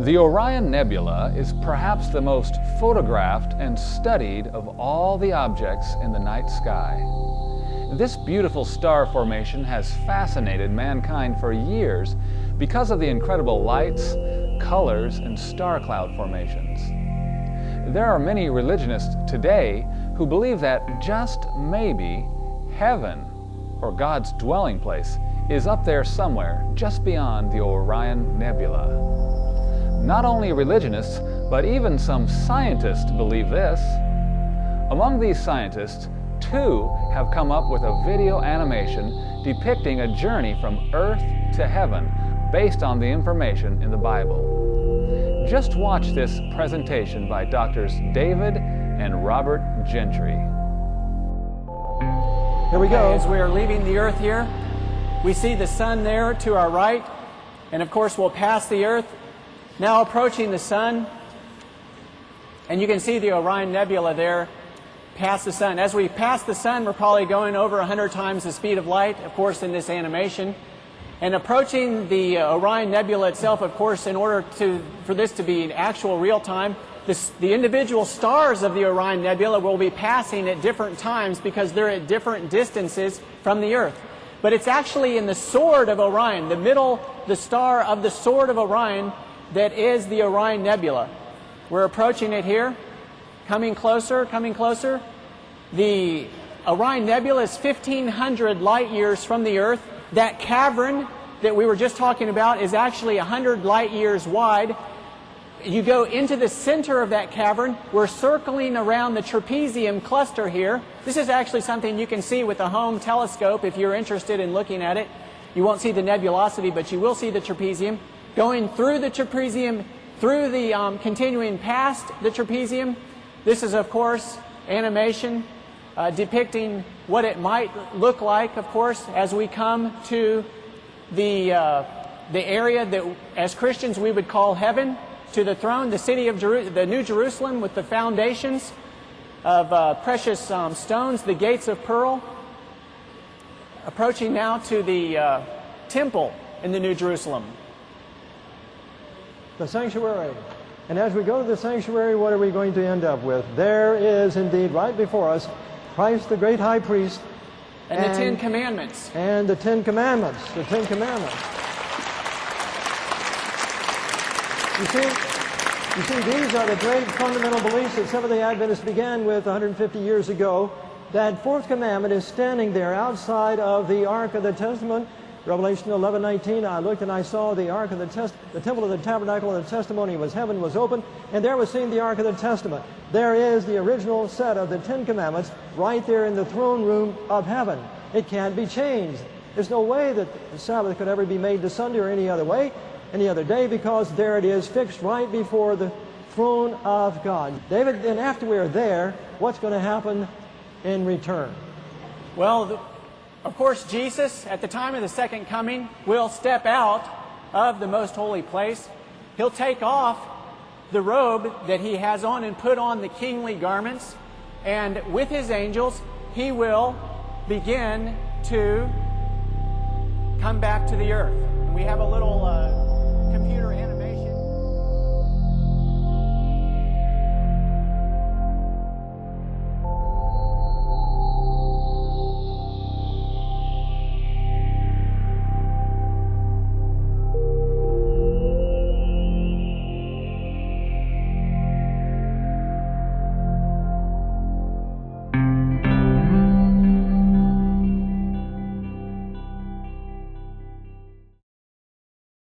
The Orion Nebula is perhaps the most photographed and studied of all the objects in the night sky. This beautiful star formation has fascinated mankind for years because of the incredible lights, colors, and star cloud formations. There are many religionists today who believe that just maybe heaven, or God's dwelling place, is up there somewhere just beyond the Orion Nebula. Not only religionists, but even some scientists believe this. Among these scientists, two have come up with a video animation depicting a journey from Earth to heaven based on the information in the Bible. Just watch this presentation by Drs. David and Robert Gentry. Here we go. As we are leaving the Earth here, we see the sun there to our right, and of course we'll pass the Earth. Now approaching the sun, and you can see the Orion Nebula there past the sun. As we pass the sun, we're probably going over 100 times the speed of light, of course, in this animation. And approaching the Orion Nebula itself, of course, in order for this to be in actual real time, the individual stars of the Orion Nebula will be passing at different times because they're at different distances from the Earth. But it's actually in the sword of Orion, the star of the sword of Orion, that is the Orion Nebula. We're approaching it here, coming closer, coming closer. The Orion Nebula is 1,500 light years from the Earth. That cavern that we were just talking about is actually 100 light years wide. You go into the center of that cavern. We're circling around the trapezium cluster here. This is actually something you can see with a home telescope if you're interested in looking at it. You won't see the nebulosity, but you will see the trapezium. Going through the trapezium, through the continuing past the trapezium. This is, of course, animation depicting what it might look like, of course, as we come to the area that, as Christians, we would call heaven, to the throne, the city of the New Jerusalem with the foundations of precious stones, the gates of pearl. Approaching now to the temple in the New Jerusalem. The sanctuary. And as we go to the sanctuary, what are we going to end up with? There is indeed right before us Christ the great high priest and the Ten Commandments. And the Ten Commandments. The Ten Commandments. You see, these are the great fundamental beliefs that Seventh-day Adventists began with 150 years ago. That fourth commandment is standing there outside of the Ark of the Testament. Revelation 11:19, I looked and I saw the Ark of the Temple of the Tabernacle of the Testimony was heaven was open, and there was seen the Ark of the Testament. There is the original set of the Ten Commandments right there in the throne room of heaven. It can't be changed. There's no way that the Sabbath could ever be made to Sunday or any other way, any other day, because there it is fixed right before the throne of God. David, then after we're there, what's going to happen in return? Well, of course, Jesus, at the time of the second coming, will step out of the most holy place. He'll take off the robe that he has on and put on the kingly garments. And with his angels, he will begin to come back to the earth. We have a little